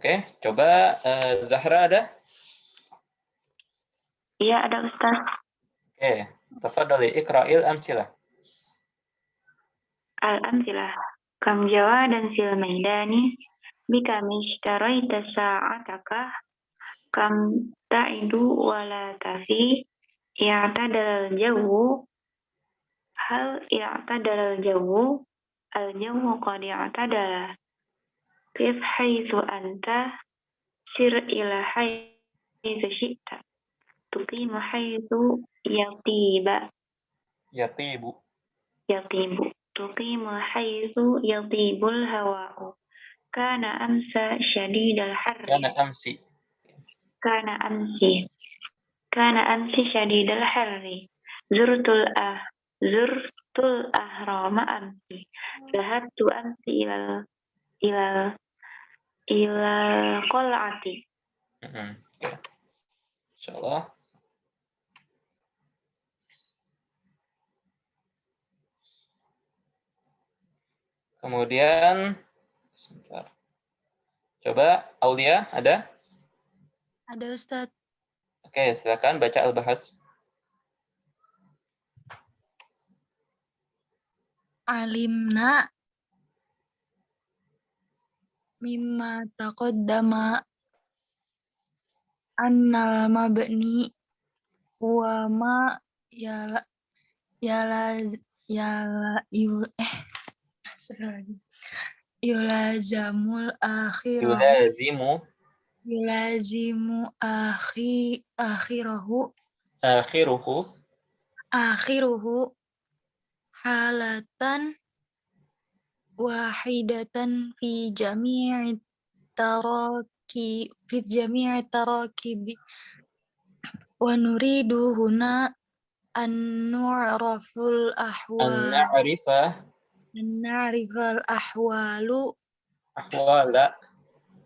Oke, coba Zahra ada? Iya, ada Ustaz. Oke, tafadhali iqra'il amsilah. Al-amsilah. Kam jawadan sil maidani bika mishtaraita sa'ataka kam ta'idu wala tafi i'tadal jawu hal i'tadal jawu al-jawu qad i'tadala kif haitsu anta sir ila haitsu syi'ta tuqimu haitsu yatiba Yatibu. yatibu tuqimu haitsu yatibul hawa'u kana amsa syadidal Kana harri amsi. kana amsi kana amsi syadidal harri zurtul ahrama amsi zahabtu amsi ilal qal'ati. Oke. Insyaallah. Kemudian sebentar. Coba Aulia ada? Ada Ustadz. Oke, silakan baca al-bahas. Alimna mimma taqaddama annal mabni wa ma yala yala yala yulazamul Yulazimu akhirahu akhiruhu halatan wahidatan fi jami'i tarakibi wa nuridu huna an nu'raful na'rifal ahwala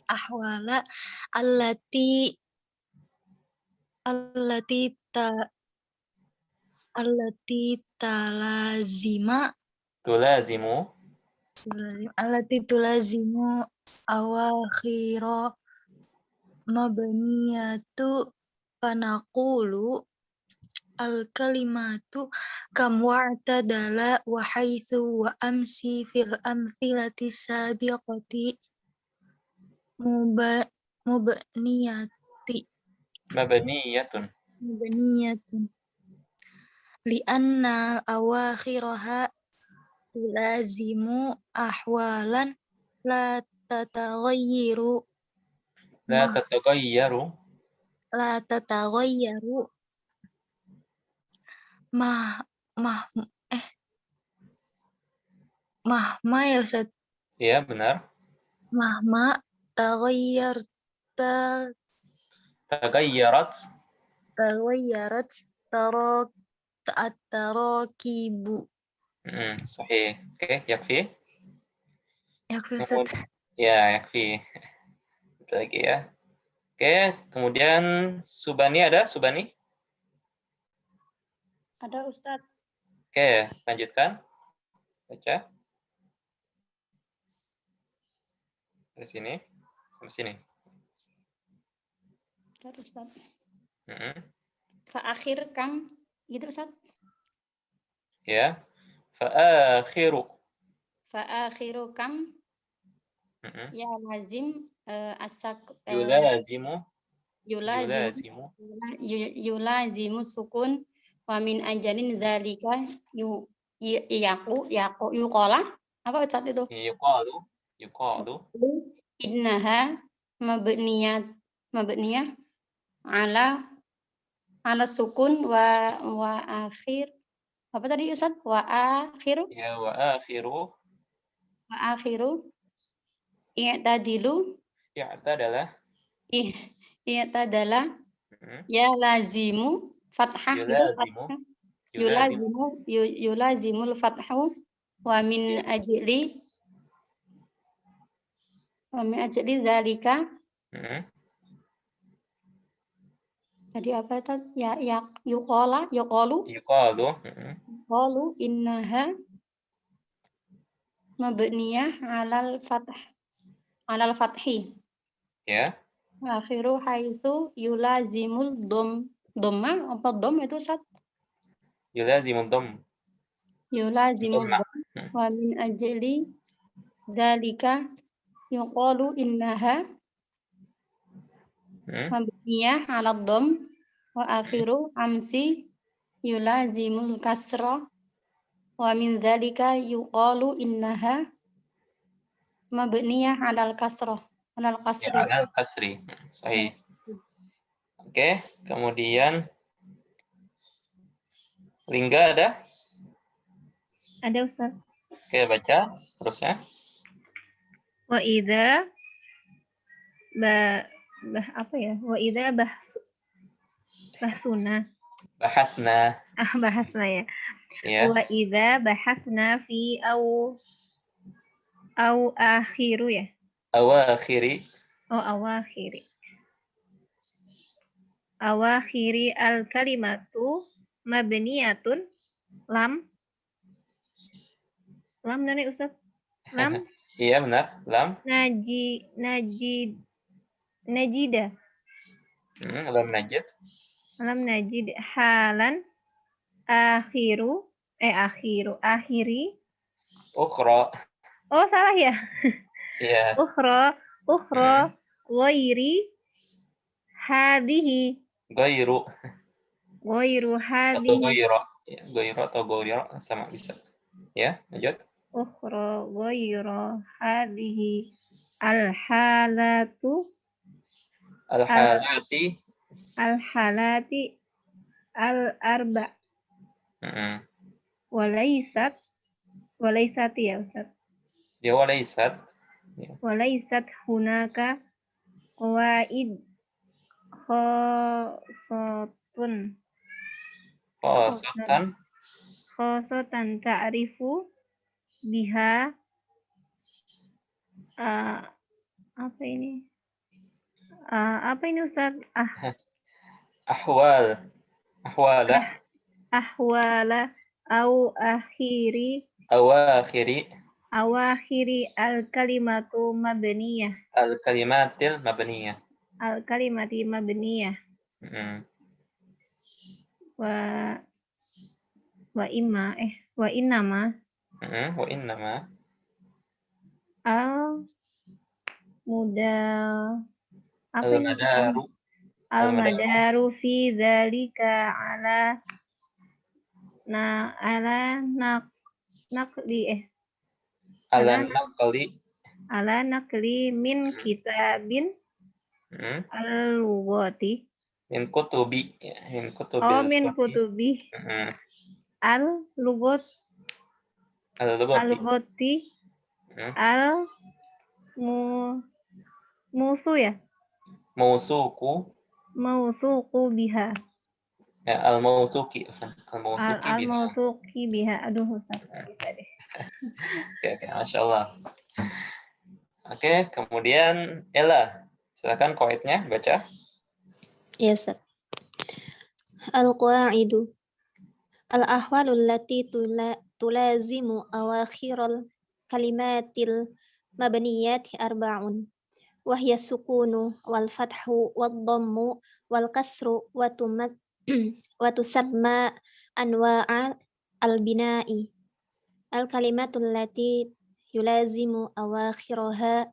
ahwala allati talazima tulazimu awakhira mabniyatu panaqulu al-kalimatu kam wa'tadala wa haitsu wa amsi fil amthilati sabiqati mabniyatun li'anna awakhiraha tulazimu ahwalan la tatagayyaru la tatagayyaru mah mahma ya Ustaz. Iya, benar. Mahma Tagayyarat at-tarakibu. Sahih. Oke, yakfi. Yakfi Ustaz. Ya, yakfi. Itu lagi ya. Oke, kemudian Subani ada? Subani? Ada Ustaz. Oke, lanjutkan. Baca. Dari sini sampai sini. Bentar Ustaz. Mm-hmm. Fa'akhir kam gitu Ustaz. Ya. Fa'akhiru kam ya lazim yulazimu sukun wa min ajalin dzalika yuqala apa Ustaz itu? Yuqalu innaha mabniyah ala sukun wa akhir apa tadi Ustaz? Wa akhiru i'tadilu i'tadala ya lazimu fathah gitu fathah yulazimul fathu wa min ajli dzalika tadi apa tadi ya yuqalu innaha mabniyah alal fathi Ya. Wa akhiru haitsu yulazimul dhamma apa dham itu Ustaz? Yulazimud dhamm. Yulazimud Dhamma. dham wa min ajli dzalika yuqalu innaha mabniyah 'ala dham wa akhiru amsi yulazimul kasra wa min dzalika yuqalu innaha mabniyah 'alal kasrah 'alal Ya, kasri. alal kasri. Sahih. Oke, kemudian Lingga ada? Ada Ustaz. Oke, baca terusnya. Wa idza apa ya? Wa idza bahsuna. Bahasna. Bahasna ya. Ya. Wa idza bahasna fi au akhiru ya. Awakhiri. Oh, awakhiri. Awakhiri al kalimatu mabniyatun lam nani Ustaz? Lam Iya, benar. Lam. najida. Lam najid. Lam najid halan akhiri. Ukhra. Oh, salah ya. Iya. Ukhra ghairi hadhihi. Ghairu. Ghairu Atau hadhihi. ghaira. Ya, ghairu atau ghaira sama bisa. Ya, lanjut. Ukhra ghairu hadhihi. Al-halatu Al-halati. al-halati al-arba. Walaysat ya Ustaz. Ya, walaysat. Ya. Walaysat hunaka qawaid khosatun Khosatan. ta'rifu biha apa ini Ustaz? Ahwala. Ahwala au awakhiri al-kalimatu mabniyah. Al-kalimatil mabniyah. Al-kalimati mabniyah. Wa innama Wa innama. Al-madaru fi dzalika ala naqli min kitabin al-lughati. Min kutubi. Min kutubi. Min kutubi al-lughati musu ya. Mausuku biha. Ya, al-mausuki biha. Aduh, Ustaz. Bisa deh. Oke, Masya Allah. Oke, kemudian Ella, silakan qawaidnya baca. Ya, Ustaz. Al-qawaidu al-ahwalul lati tulazimu awakhiral kalimatil mabniyati arba'un. Wahya sukunu wal fathu wad dhammu wal kasru wa tusamma anwa'a al-bina'i. Al-kalimatul lati yulazimu awakhiraha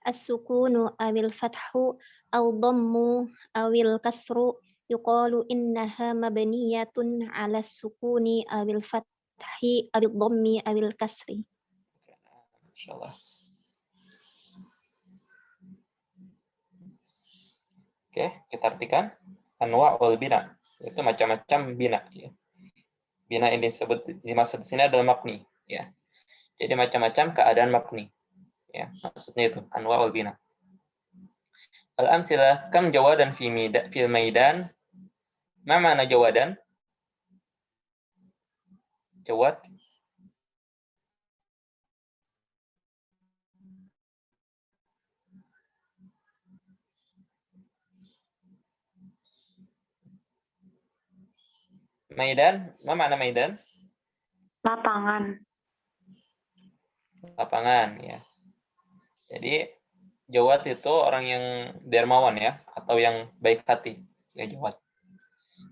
as-sukunu awil fathu aw dhammu awil kasru yuqalu innaha mabniyatun 'ala sukuni awil fathi awil dhammi awil kasri. Insyaallah. Oke, kita artikan anwa wal bina. Itu macam-macam bina ya. Bina ini dimaksud di sini adalah mabni ya. Jadi macam-macam keadaan mabni. Ya, maksudnya itu anwa wal bina. Al-amsilah kam jawadan fil maidan. Ma mana jawadan? Jawad. Maidan, ma mana maidan? Lapangan. Lapangan ya. Jadi Jawad itu orang yang dermawan ya, atau yang baik hati. Ya, jawad.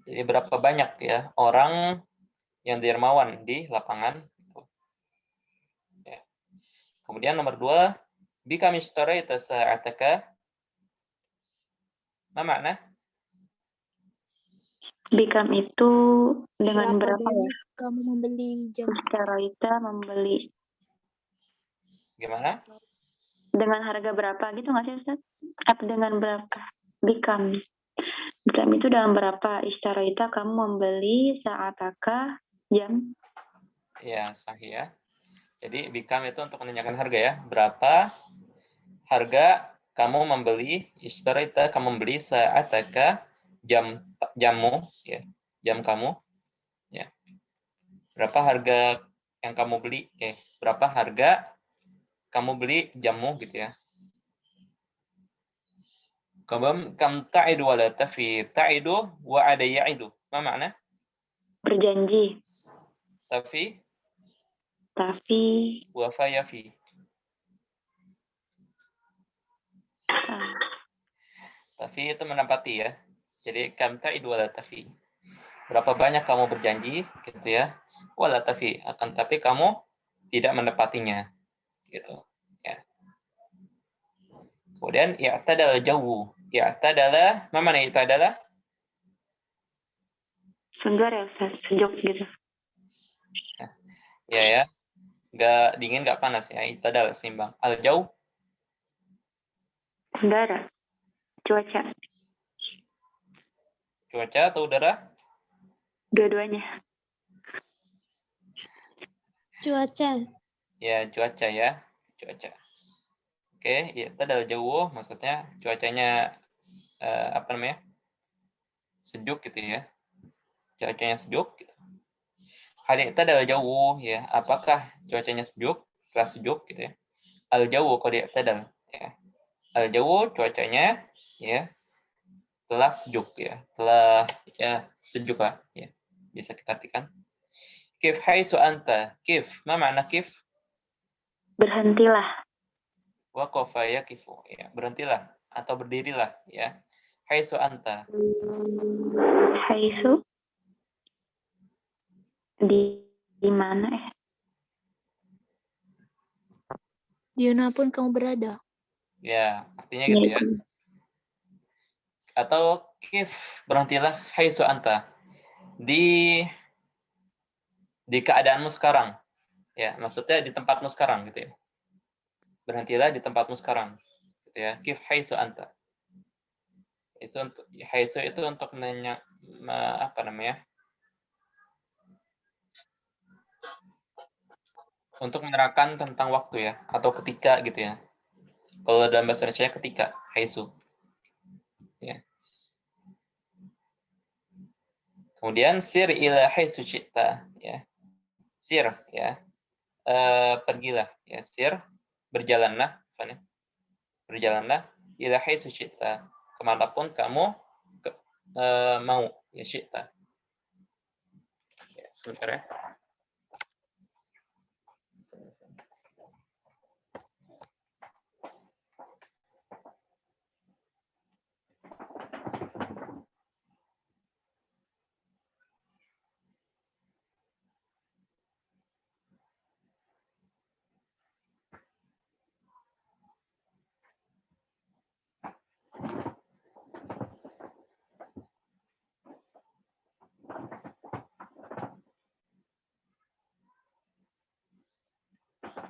Jadi berapa banyak ya orang yang dermawan di lapangan. Ya. Kemudian nomor 2, bika mishtaraita sa'ataka. Ma makna? Bikam itu dengan Berapa berapa ya? banyak kamu membeli jam? Secara membeli Gimana? dengan harga berapa gitu nggak sih Ustaz? Apa dengan berapa? Bikam. Bikam itu dengan berapa? Istaraita kamu membeli saataka jam. Ya, sahih ya. Jadi bikam itu untuk menanyakan harga ya. Berapa harga kamu membeli, istaraita kamu membeli sa'ataka jammu ya. Jam kamu ya. Berapa harga yang kamu beli? Berapa harga kamu beli jammu gitu ya. Kemudian kam ta'idu wa la tafi. Ta'idu wa ada ya'idu. Ma makna? Berjanji. Tafi Tapi wa fa yafi. Tafi itu menempati ya. Jadi kam ta'idu wa la tafi. Berapa banyak kamu berjanji gitu ya. Wa la tafi, akan tapi kamu tidak menepatinya gitu ya. Kemudian i'tadal jawu. I'tadala, ma makna i'tadala? segar ya Ustaz, sejuk gitu. Ya. Nggak dingin, nggak panas ya. I'tadal seimbang. Al-jaw? Udara. Cuaca. Cuaca atau udara? Dua-duanya. Cuaca. Ya, cuaca ya. Cuaca. Oke, i'tadal jawu maksudnya cuacanya apa namanya? Sejuk gitu ya. Cuacanya sejuk gitu. Hal i'tadal jawu ya, apakah cuacanya sejuk? Setelah sejuk gitu ya. Al-jawu qad i'tadal ya. Al-jawu cuacanya ya telah sejuk ya. Telah ya sejuk lah ya. Bisa kita artikan. Kif haitsu anta? Kif, ma makna kif? Berhentilah. Waqafa yaqifu ya, berhentilah atau berdirilah ya. Haitsu anta. Haisu. Di mana ya? Dimanapun kamu berada. Ya, artinya gitu ya. Atau kif, berhentilah haitsu anta. Di keadaanmu sekarang. Ya, maksudnya di tempatmu sekarang gitu ya. Berhentilah di tempatmu sekarang. Gitu ya. Kif haitsu anta. Itu untuk haitsu itu untuk apa namanya? Untuk menerangkan tentang waktu ya, atau ketika gitu ya. Kalau dalam bahasa Indonesia ketika, haitsu. Ya. Kemudian sir ila haitsu syi'ta ya. Sir ya. Pergilah ya, sir, berjalanlah, berjalanlah ila haitsu syi'ta, kemanapun kamu mau ya, syi'ta. Ya, sebentar ya.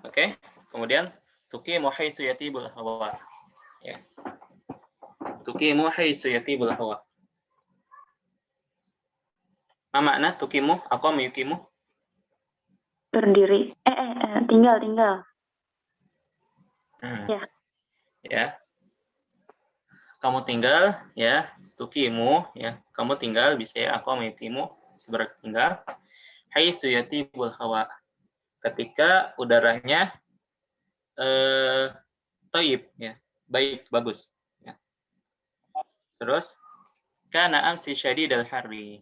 Oke, kemudian tuqimu haitsu yatibul hawa. Ya. Tuqimu haitsu yatibul hawa. Ma makna tuqimu? Aqama yuqimu? Berdiri. Tinggal. Ya. Ya. Kamu tinggal ya, tuqimu ya. Kamu tinggal bisa ya, aqama yuqimu, bisa berarti tinggal. Haitsu yatibul hawa. Ketika udaranya thayyib ya, baik, bagus ya. Terus kana amsi syadidal harri.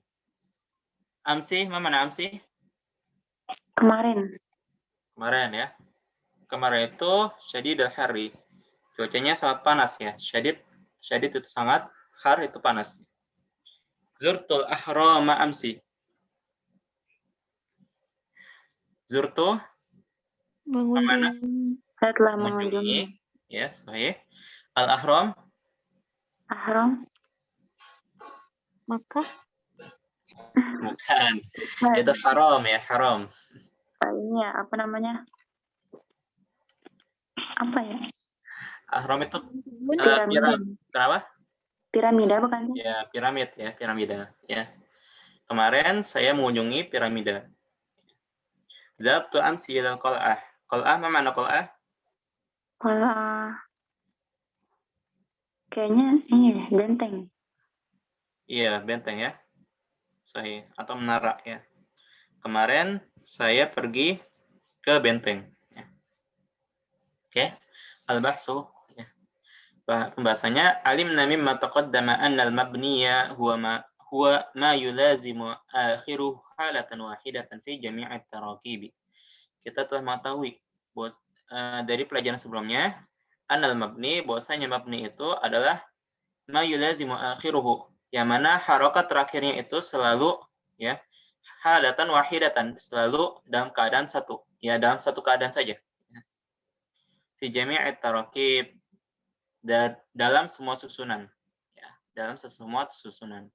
Amsi, mana amsi? Kemarin. Kemarin ya. Kemarin itu syadidal harri. Cuacanya sangat panas ya. Syadid itu sangat, har itu panas. Zurtul ahrama amsi. Zurtu Mengunjungi. Saya telah mengunjungi, mengunjungi ya, sahih. Al-ahram Ahram. Makkah. bukan. Itu haram ya, haram. Ini ya, apa namanya? Apa ya? Ahram itu Piramida. kenapa? Piramida bukan sih? Ya, piramida. Ya. Kemarin saya mengunjungi piramida. Zabtu amsi ilal qal'ah. Qal'ah apa mana qal'ah? Kalau kayaknya ini deh, benteng. Iya, benteng ya. Sahih. Atau menara ya. Kemarin saya pergi ke benteng. Ya. Oke. Al-bahsu. Ya. Pembahasannya alimna mimma taqaddama anna al-mabniya huwa ma yulazimu akhiruhu halatan wahidatan fi jami'at tarakibi. Kita telah mengetahui dari pelajaran sebelumnya annal mabni, bahwasanya mabni itu adalah ma yulazimu akhiruhu, yang mana harokat terakhirnya itu selalu ya halatan wahidatan, selalu dalam keadaan satu, ya dalam satu keadaan saja. Fi jami'at tarakib, dalam semua susunan, ya dalam semua susunan.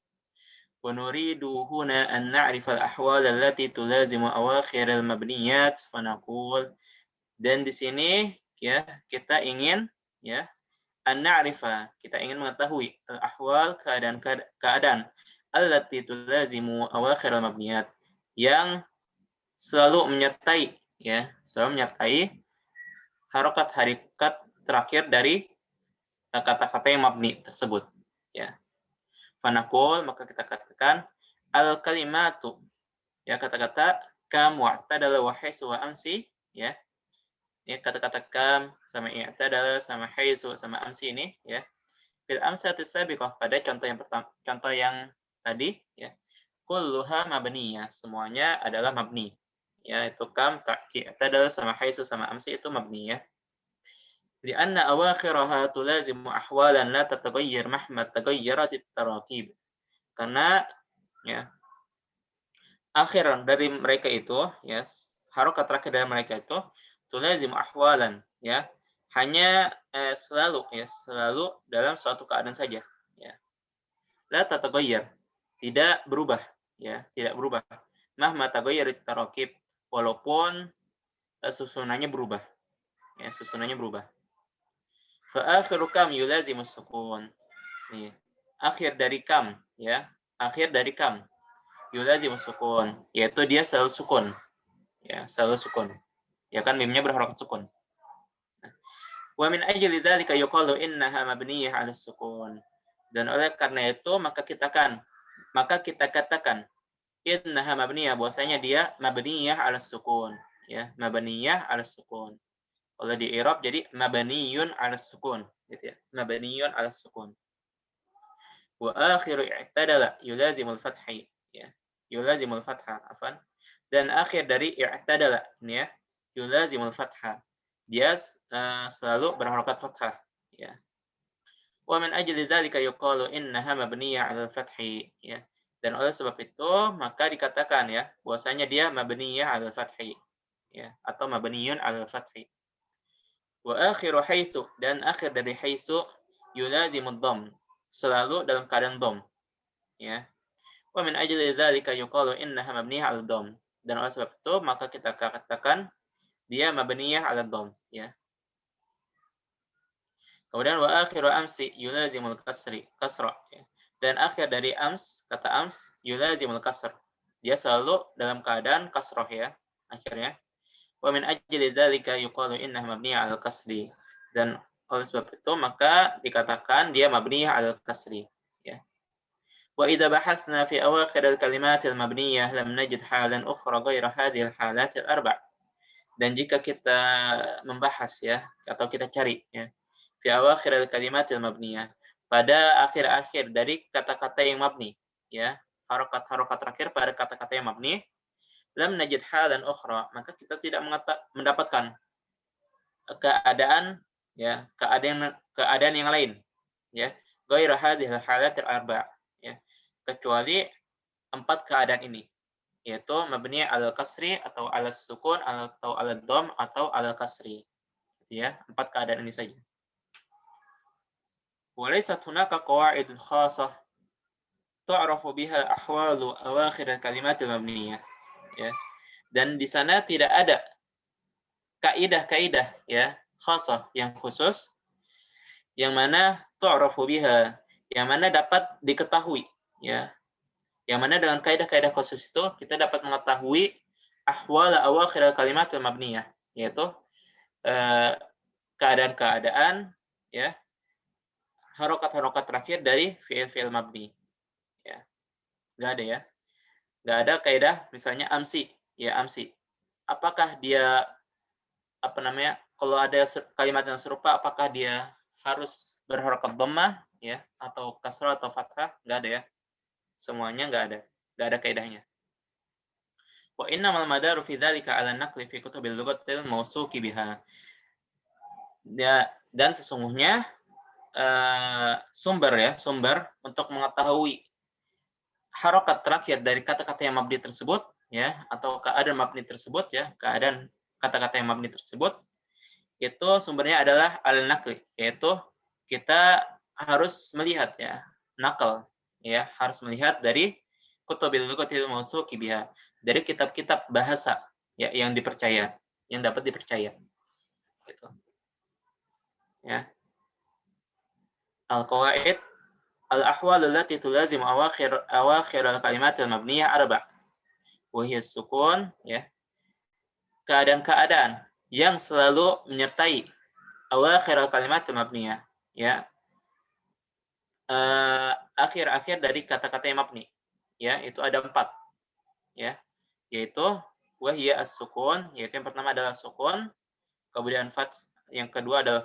Wa nuridu huna an na'rifa al-ahwal allati tulazimu awakhir al-mabniyat fa naqul. Dan di sini ya kita ingin ya an-na'rifa, kita ingin mengetahui al-ahwal, keadaan allati tulazimu awakhir al-mabniyat, yang selalu menyertai harokat terakhir dari kata-kata yang mabni tersebut ya. Fanaqul, maka kita katakan al-kalimatu, ya kata-kata kam wa'tadala wa haisu wa amsi, ya. Ya kata-kata kam sama i'tadala sama haisu sama amsi ini ya. Fil amsatis sabiqah, pada contoh yang pertama, contoh yang tadi ya. Kulluha mabniyah, semuanya adalah mabni. Ya, itu kam, i'tadala sama haisu sama amsi itu mabni ya. Lianna awakhiraha tulazimu ahwalan la tataghayyar mahma taghayyarat at-tarakib. Karena ya akhir dari mereka itu ya harokat terakhir dari mereka itu tulazim ahwalan ya hanya selalu dalam suatu keadaan saja ya, la tataghayyar, tidak berubah ya, tidak berubah, mahma taghayyarat tarakib, walaupun susunannya berubah ya, susunannya berubah. Fa akhiru kam yulazimus sukun, nih akhir dari kam ya, akhir dari kam yulazim sukun, yaitu dia selalu sukun. Ya, selalu sukun. Ya kan mimnya berharokat sukun. Wa min ajli dzalika yuqalu innaha mabniyah 'ala sukun. Dan oleh karena itu maka kita katakan innaha mabniyah, bahwasanya dia mabniyah 'ala sukun. Ya, mabniyah 'ala sukun. Kalau di i'rab jadi mabniyun 'ala sukun, gitu ya. Mabniyun 'ala sukun. Wa akhiru i'tadala yulazimul fathi, ya. Yulazimul fatha, afan. Dan akhir dari i'tadala ini ya, yulazimul fatha, dia selalu berharokat fathah ya. Wa min ajli dzalika yuqalu innaha mabniyah 'alal fathi, ya. Dan oleh sebab itu maka dikatakan ya bahwasanya dia mabniyah 'alal fathi ya, atau mabniyun 'alal fathi. Wa akhiru haitsu, dan akhir dari haitsu yulazimud dhamm, selalu dalam keadaan dhamm ya. Wa min ajli dzalika yuqalu innaha mabniyah 'alal dhamm. Dan oleh sebab itu maka kita katakan dia mabniyah 'alal dhamm ya. Kemudian wa akhiru amsi yulazimul kasra ya. Dan akhir dari kata ams yulazimul kasr, dia selalu dalam keadaan kasrah ya akhirnya. Wa min ajli dzalika yuqalu innaha mabniyah 'alal kasri. Dan oleh sebab itu maka dikatakan dia mabniyah 'alal kasri ya. Wa idza bahatsna fi awakhir al-kalimat al-mabniyah lam najid halan ukhra ghayra hadhihi al-halat al-arba'. Dan jika kita membahas ya atau kita cari ya fi awakhir al-kalimat al-mabniyah, pada akhir-akhir dari kata-kata yang mabni ya, harokat-harokat terakhir pada kata-kata yang mabni, lam najid halan ukhra, maka kita tidak mendapatkan keadaan ya, keadaan yang lain, ya. Ghairu hadhil halatil arba', ya. Kecuali 4 keadaan ini, yaitu mabni al kasri atau al sukun atau al dom atau al kasri. Gitu ya, 4 keadaan ini saja. Walaysat hunaka qawaidun khasah tu'rafu biha ahwalu awakhir kalimatil mabniyah, ya. Dan di sana tidak ada kaidah-kaidah, ya, khasah yang khusus yang mana tu'rafu biha, yang mana dapat diketahui, ya. Yang mana dengan kaidah-kaidah khusus itu kita dapat mengetahui ahwal awakhir kalimatil mabniyah, yaitu keadaan-keadaan, ya, harokat-harokat terakhir dari fi'il-fi'il mabni, ya. Nggak ada, ya. Nggak ada kaidah misalnya amsi, ya, amsi. Apakah dia kalau ada kalimat yang serupa apakah dia harus berharokat dhammah, ya, atau kasrah atau fathah? Nggak ada, ya. Semuanya nggak ada kaidahnya. Wa innamal madaru fi dzalika 'ala naqli fi kutubil lughatil mawsuqi biha. Dan sesungguhnya sumber untuk mengetahui harokat terakhir dari kata-kata yang mabni tersebut, ya, atau keadaan mabni tersebut, ya, keadaan kata-kata yang mabni tersebut, itu sumbernya adalah al-naqli, yaitu kita harus melihat, ya, nakal, ya, harus melihat dari kutubil lughatil mawsuqi biha, dari kitab-kitab bahasa, ya, yang dipercaya, yang dapat dipercaya, gitu. Ya. Al-qawaid al-ahwal allati tulazimu awakhir al-kalimat al-mabniyah arba'. Wa hiya sukun, ya. Keadaan-keadaan yang selalu menyertai awakhir al-kalimat al-mabniyah, ya. Akhir-akhir dari kata-kata yang mabni, ya, itu ada 4, ya, yaitu wa hiya as-sukun, yaitu yang pertama adalah sukun, kemudian yang kedua adalah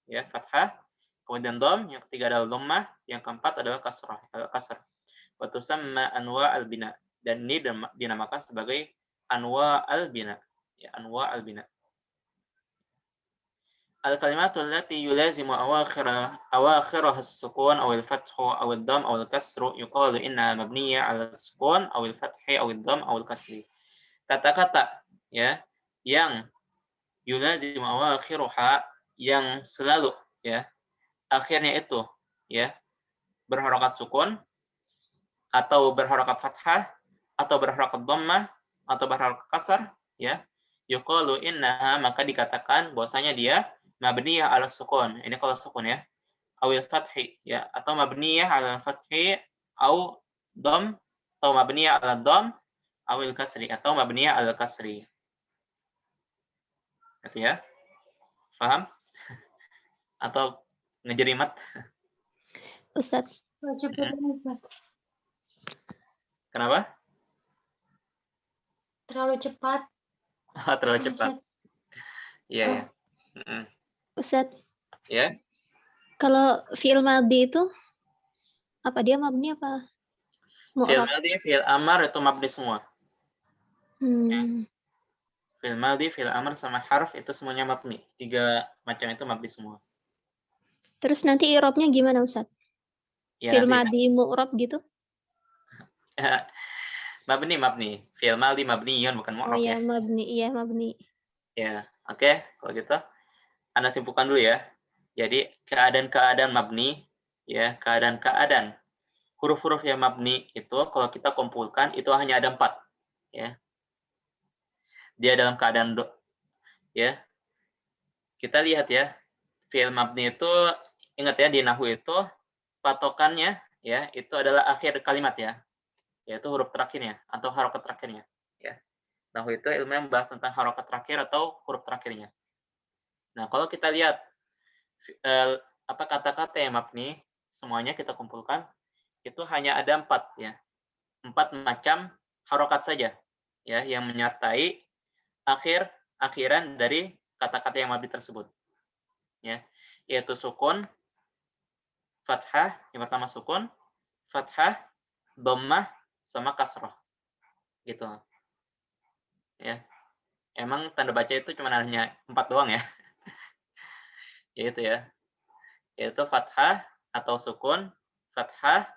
ya, fathah, kemudian dom, yang ketiga adalah dhammah, yang keempat adalah kasrah. Wa tusamma anwa al-bina, dan ini dinamakan sebagai anwa al-bina, ya, anwa al-bina. Al-kalimatu allati yulazimu awakhiraha as-sukun aw al-fathu aw ad-dhamm aw al-kasru yuqalu innaha mabniyah 'ala as-sukun aw al-fathi aw ad-dhamm aw al-kasri. Kata-kata, ya, yang yulazimu awakhiruha, yang selalu, ya, akhirnya itu, ya, berharokat sukun atau berharokat fathah atau berharokat dhammah atau berharokat kasar, ya, yuqalu innaha, maka dikatakan bahwasanya dia mabniyah 'ala sukun. Ini kalau sukun, ya. Awil fathi, ya, atau mabniyah 'ala fathi au dhamm, atau mabniyah 'ala dhamm awil kasri, atau mabniyah 'ala kasri. Gitu, ya. Paham? Atau ngejerimat? Ustaz. Kenapa? Terlalu cepat. Terlalu cepat. Iya, ya. Ustaz, Ya. kalau fi'il madhi itu apa dia mabni apa? Fi'il Mu'rab. madhi, fi'il amar itu mabni semua. Ya. Fi'il madhi, fi'il amar sama harf itu semuanya mabni. 3 macam itu mabni semua. Terus nanti i'rabnya gimana, Ustaz? Ya, Fi'il nanti madhi mu'rab gitu? mabni. Fi'il madhi mabniyun, bukan Oh mu'rab, ya, ya. mabni. Iya, mabni. Ya, oke. Kalau gitu, Anda simpulkan dulu, ya. Jadi, keadaan-keadaan mabni, ya, keadaan-keadaan huruf-huruf yang mabni itu kalau kita kumpulkan itu hanya ada 4, ya. Dia dalam keadaan ya. Kita lihat, ya. Fi'il mabni itu ingat, ya, di nahwu itu patokannya, ya, itu adalah akhir kalimat, ya. Yaitu huruf terakhirnya atau harokat terakhirnya, ya. Nahwu itu ilmu yang membahas tentang harokat terakhir atau huruf terakhirnya. Nah, kalau kita lihat apa kata-kata yang mabni, semuanya kita kumpulkan, itu hanya ada 4, ya. 4 macam harokat saja, ya, yang menyertai akhiran dari kata-kata yang mabni tersebut, ya, yaitu sukun, fathah, yang pertama sukun, fathah, dhammah, sama kasrah, gitu, ya. Emang tanda baca itu cuma hanya 4 doang, ya. yaitu fathah atau sukun, fathah,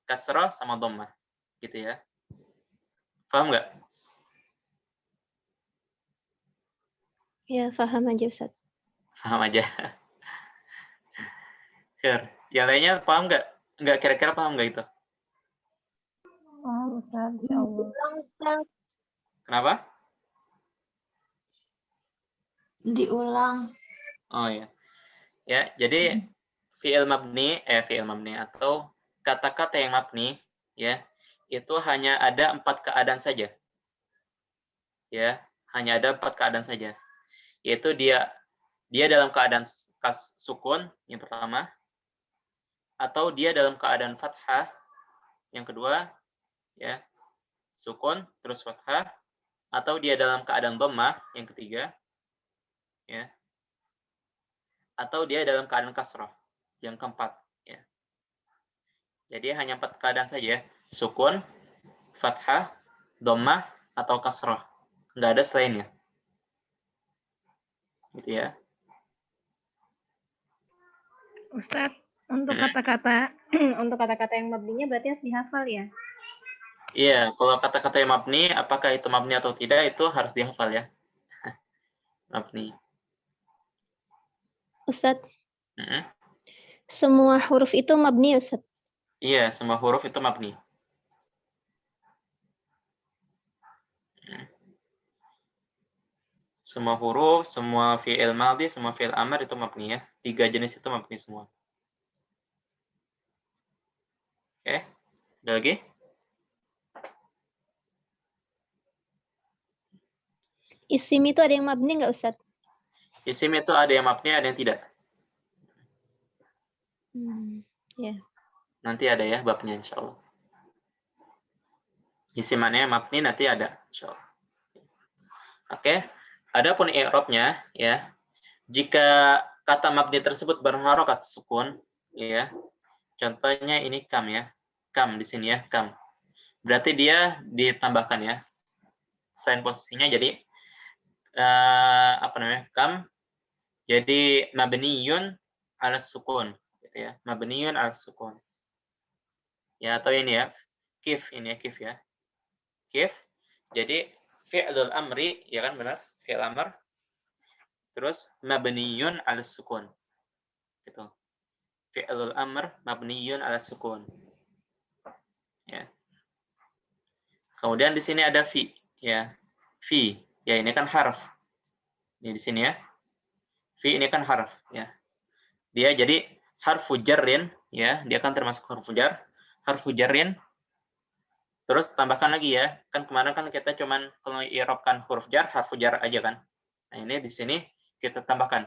kasrah sama dhammah, gitu ya. Paham nggak? Ya, paham aja Ustaz. Paham aja. Yang lainnya paham nggak? Nggak, kira-kira paham nggak itu? Oh, Ustaz, insyaallah. Kenapa? Diulang. Oh ya. Ya, jadi fi'il mabni atau kata-kata yang mabni ya, itu hanya ada 4 keadaan saja. Ya, hanya ada 4 keadaan saja. Yaitu dia dalam keadaan sukun yang pertama, atau dia dalam keadaan fathah yang kedua, ya. Sukun terus fathah, atau dia dalam keadaan dhammah yang ketiga, ya. Atau dia dalam keadaan kasrah yang keempat, ya. Jadi hanya 4 keadaan saja, sukun, fathah, dhammah, atau kasrah. Nggak ada selainnya. Gitu ya. Ustaz, untuk kata-kata yang mabninya berarti harus dihafal ya? Iya, kalau kata-kata yang mabni, apakah itu mabni atau tidak, itu harus dihafal ya. Mabni. Ustaz, Mm-mm. semua huruf itu mabni Ustaz. Iya, semua huruf itu mabni. Semua huruf, semua fi'il madhi, semua fi'il amr itu mabni ya. 3 jenis itu mabni semua. Oke, ada lagi? Isim itu ada yang mabni nggak Ustaz? Isim itu ada yang mabni, ada yang tidak. Ya. Nanti ada ya babnya insya Allah. Isim mana yang mabni nanti ada insya Allah. Oke, adapun i'rabnya ya. Jika kata mabni tersebut berharokat sukun, ya. Contohnya ini kam ya. Kam di sini ya, kam. Berarti dia ditambahkan ya. Selain posisinya jadi apa namanya? Kam jadi mabniyun ala sukun gitu ya. Mabniyun ala sukun. Ya, atau ini ya. Kif ini ya, kif ya. Kif. Jadi fi'lul amri ya kan benar? Fi'il amr. Terus mabniyun ala sukun. Gitu. Fi'lul amr mabniyun ala sukun. Ya. Kemudian di sini ada fi, ya. Fi, ya ini kan harf. Ini di sini ya. Fi ini kan harf, ya. Dia jadi harfu jarrin, ya, dia kan termasuk harfu jar. Harfu jarrin. Terus tambahkan lagi ya. Kan kemarin kan kita cuman kalau i'rabkan huruf jar, harfu jar aja kan. Nah, ini di sini kita tambahkan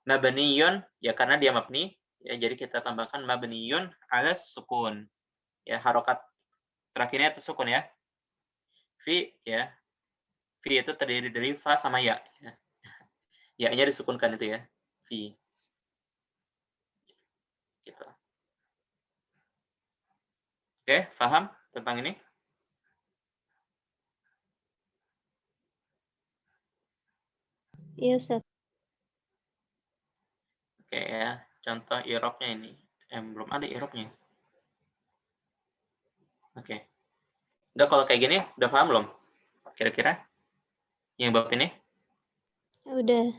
mabniyun, ya karena dia mabni, ya jadi kita tambahkan mabniyun ala sukun. Ya, harokat terakhirnya itu sukun ya. Fi ya. Fi itu terdiri dari fa sama ya. Ya-nya disukunkan itu ya. Fi. Gitu. Oke, paham tentang ini? Iya Ustaz. Oke ya. Contoh i'rabnya ini. Belum ada i'rabnya. Oke. Udah kalau kayak gini, udah paham belum? Kira-kira? Yang bab ini? Udah.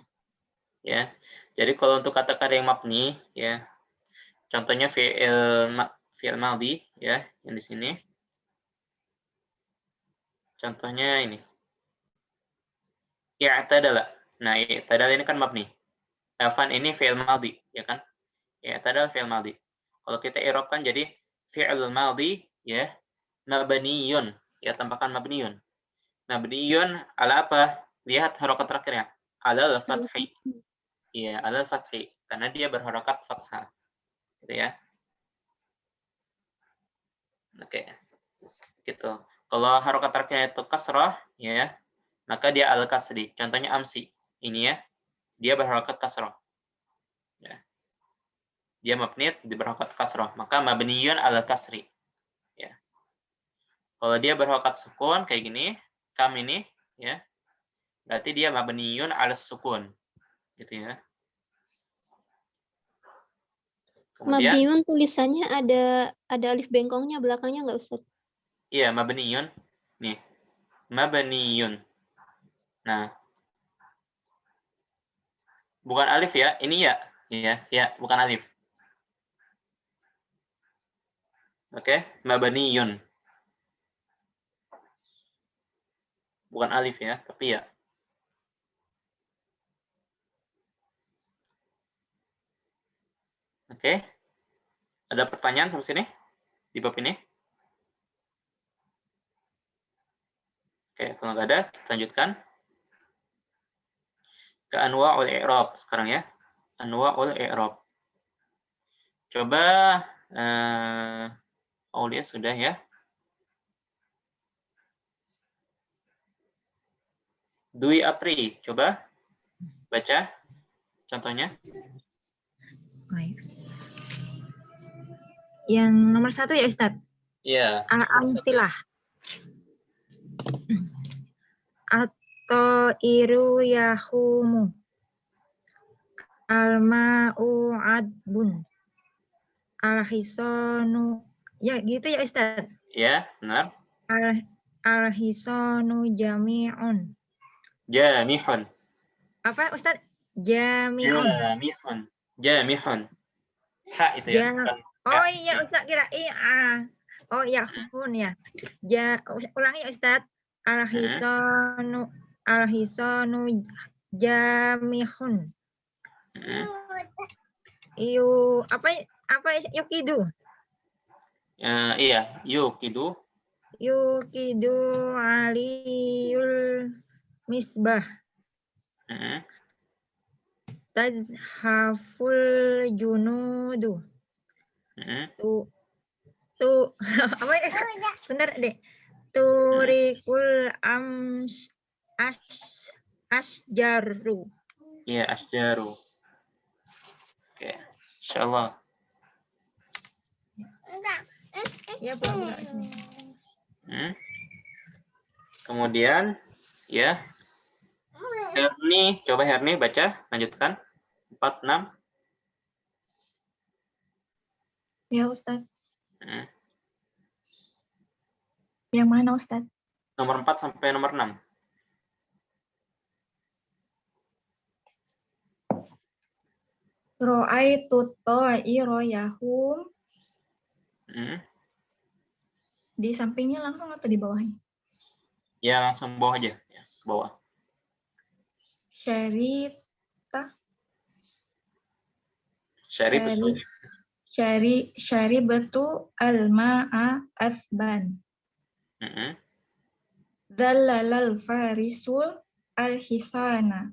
Ya. Jadi kalau untuk kata-kata yang mabni, ya. Contohnya fi'il madhi, ya, yang di sini. Contohnya ini. I'tadala. Nah, i'tadala ini kan mabni. Afan ini fi'il madhi, ya kan? I'tadala fi'il madhi. Kalau kita i'rabkan jadi fi'il madhi, ya, mabniyun. Ya, tambahkan mabniyun. Mabniyun ala apa? Lihat harokat terakhirnya. Ala al-fathi. Iya, ala al-fathi. Karena dia berharokat fathah. Gitu ya. Oke. Gitu. Kalau harokat terakhirnya itu kasrah, ya, maka dia al-kasri. Contohnya amsi. Ini ya. Dia berharokat kasrah. Ya. Dia mabni berharokat kasrah. Maka mabniyun al-kasri. Ya. Kalau dia berharokat sukun kayak gini, kam ini, ya, berarti dia mabniyun ala sukun, gitu ya. Kemudian, Mabniun tulisannya ada alif bengkongnya belakangnya nggak Ustaz? iya, mabniyun. Nih, mabniyun. Nah, bukan alif ya, ini ya. Ya, bukan alif. Oke, mabniyun. Bukan alif ya, tapi ya. Oke. Ada pertanyaan sampai sini? Di bab ini? Oke, kalau nggak ada, kita lanjutkan ke anwa'ul i'rab sekarang ya. Anwa'ul i'rab. Coba Aulia sudah ya. Dwi Apri, coba baca contohnya. Yang nomor 1 ya Ustadz. Iya. Al-amsilah. At-ta'iru yahumu. Al-ma'u adbun. Al-hisanu. Ya gitu ya Ustadz. Ya, benar. Al-hisanu jami'un. Jamihun. Apa Ustadz? Jami'un. Jamihun. Ha itu ya. Oh iya Ustadz kira iya. Oh ya hun ya. Ulangi ya Ustadz. Al-hisanu jamihun. Apa yukidu? Iya, yukidu. Yukidu aliyul misbah. Tazhaful junudu. Apa ya? Benar deh. Turikul asjaru. Iya, asjaru. Oke, insyaallah. Ya, pura-pura sini. Kemudian, ya. Herni, coba Herni baca, lanjutkan. 4, 6. Ya Ustaz. Yang mana Ustaz? Nomor 4 sampai nomor 6. Ro'aitu ta'ira yahum. Di sampingnya langsung atau di bawahnya? Ya, langsung bawah aja, ya, bawah. Syari betul al-ma'a asban. Dallalal farisul al-hisana.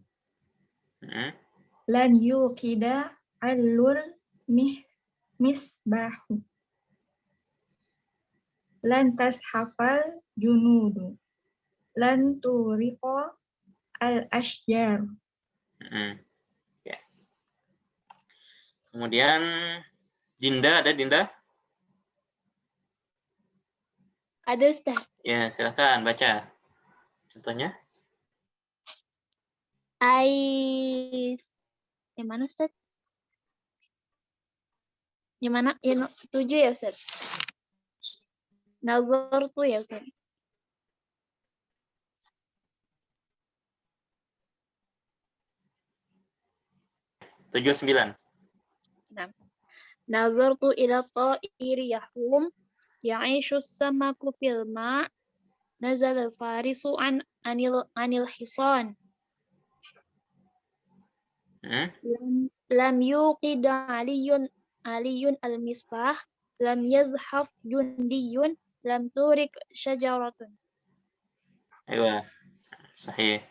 Lan yuqida alul misbahu. Lan tashafal junudu. Lan turiqa al-ashjar. Ya. Kemudian Dinda, ada Dinda? Ada Ustaz. Ya, silakan baca. Contohnya? Yang mana Ustaz? Yang mana? Yang 7 ya Ustaz? Nazar tuh ya Ustaz? Tujuh 9. Nazartu ila ta'iri yahum ya'ishu samaku fil ma' nazal al-farisu anil hisan lam yuqida aliyun al-misbah lam yazhaf jundiyun lam turik syajaratun. Ayo, sahih.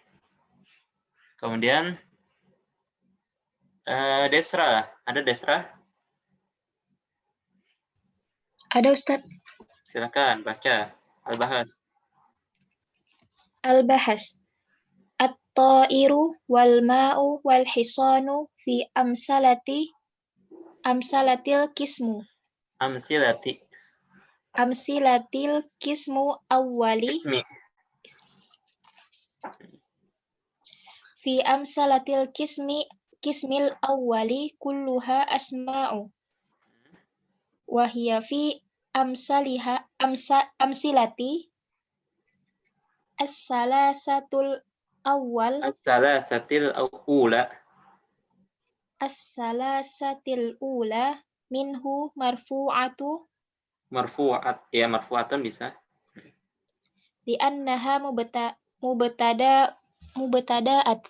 Kemudian Desra, ada Desra? Ada Ustaz. Silakan baca Al-Bahas. Al-Bahas. At-ta'iru wal ma'u wal hisanu fi amsalatil kismu. Amsilatil kismu awwali. Fi amsalatil kismil awwali kulluha asma'u. Wahia fi amsilati as-salasatul awal As-salasatil ula. as-salasatil ula minhu marfu'atu Marfu'at. Ya, marfu'atun bisa. li'annaha mubtada'at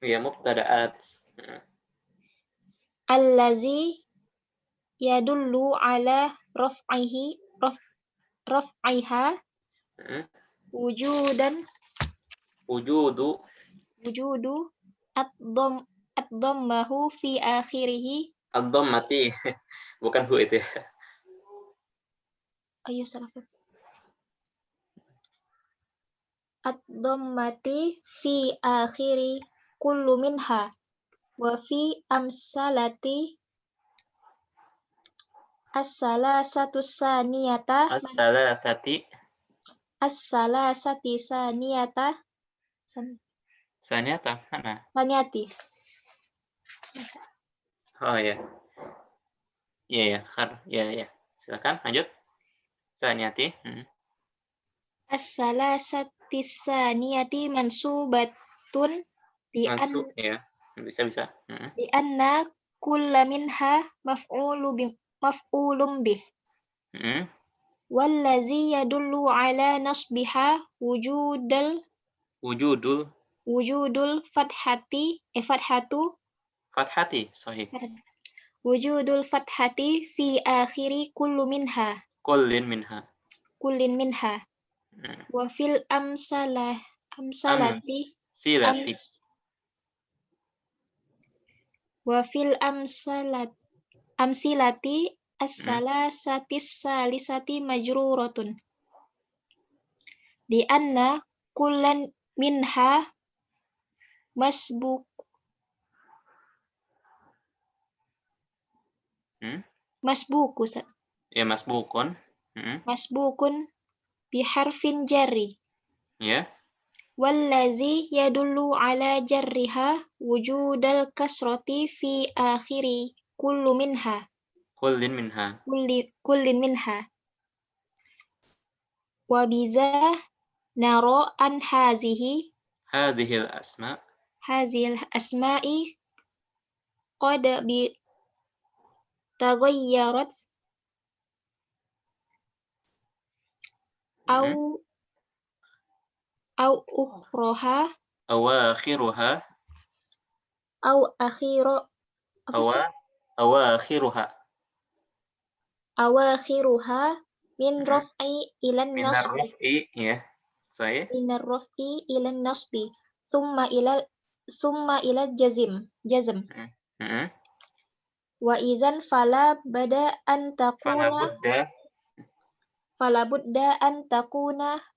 Ya, mubtada'at. allazi yadullu ala raf'iha wujudan Wujudu. wujudu ad-dhammahu fi akhirih. Ad-dhammati. Bukan hu itu ya. Ayo salah. Ad-dhammati fi akhiri kullu minha wa fi amsalati as-salasatu saniyata As-salasati. as-salasati saniyata Saniyata. Mana? saniyati. Oh ya. Iya ya. Ya ya. Silakan lanjut. Saniyati. As-salasati saniyati mansubatun Mansub ya. Bisa. bi anna kulla minha maf'ulun bih. Wallazi yadullu ala nasbiha wujudul fathatu Fathati. Sahih. wujudul fathati fi akhiri kullin minha wa fil amsalati Silati. amsilati as-salasatis salisati majruratun di anna kullan minha masbuku Ya, masbukun. masbukun biharfin jarri. Ya. Wallazi yadullu ala jarriha wujudal kasrati fi akhiri kullin minha. Wa biza naro an Hadhil asma'i qad bi taghayyarat au ukhroha awakhiruha. Awakhiruha min raf'i ilan Minar nasbi. raf'i ya. Sahih. Minar raf'i ilan nasbi. Summa ila jazm. Wa idzan fala budda an takuna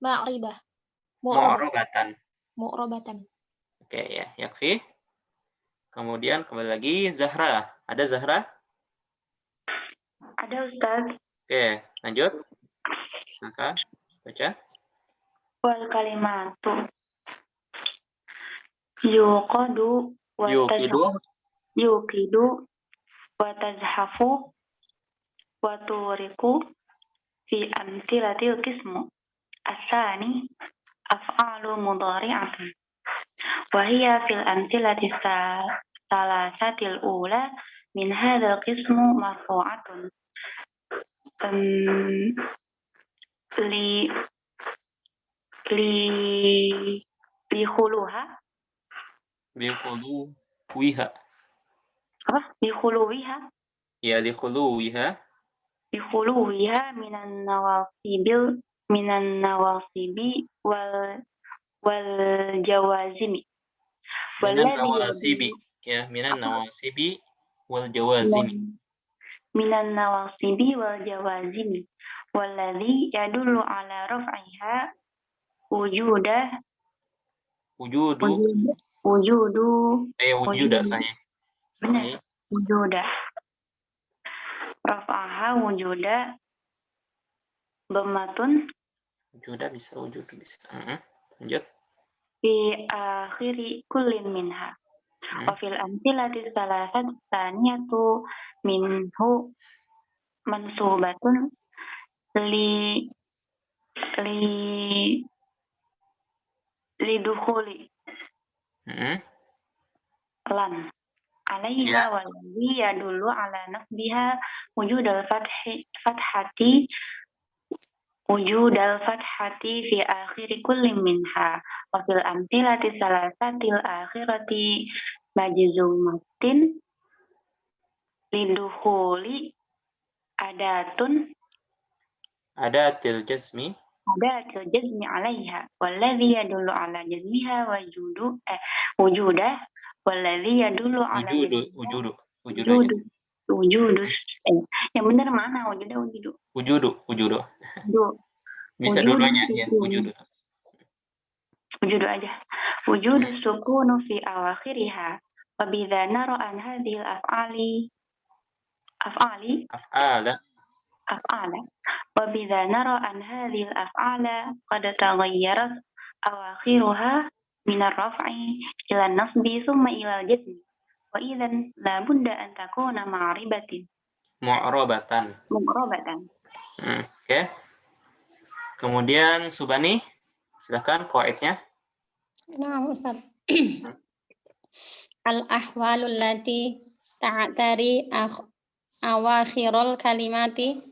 ma'ribah. Mu'rabatan. Oke ya, yakfi. Kemudian kembali lagi Zahra. Ada Zahra? Ada Ustaz. Oke, lanjut. Silakan baca. Wal kalimatu yuqidu wa tazhafu wa turiku fi amsilatil qismu asani af'alu mudhari'atun wa hiya fil amsilati salasatil ula min hadzal qismu marfu'atun li khuluha Ya, li khuluwiha minan nawasibi wal jawazimi minan nawasibi. Ya, minan nawasibi wal jawazimi. minan nawasibi wal jawazimi walladhi yadullu ala raf'iha wujuda sahih. Benar. Wujuda raf'aha wujuda dhammatun Wujudu bisa. Lanjut. fi akhiri kullin minha wa fil amsilati salasat tsaniyatu minhu mansubatun li lidukhuli lan alaiha Ya. waladhi yadullu ala nasbiha wujudal fathati fi akhiri kulli minha wa fil amthilati salasatil akhirati majzumatin lidukhuli adatil jazmi alaiha walladhi yadullu ala jazmiha wujudah walladhi yadullu ala wujudus yang benar mana wujudu Bisa dua-duanya ya, wujudu. wujudu aja wujudu sukunu fi awakhiriha wa bidza nara an hadhihi af'ala wa bidza nara an hadhihi al-af'ala qad taghayyarat awakhiruha min ar-raf'i ila an-nasbi thumma ila al-jazmi wa idzan la budda an takuna Mu'rabatan. Oke. Kemudian Subani, silakan qawaidnya. Nah, Ustaz. Al-ahwalul lati ta'tari awakhirul kalimati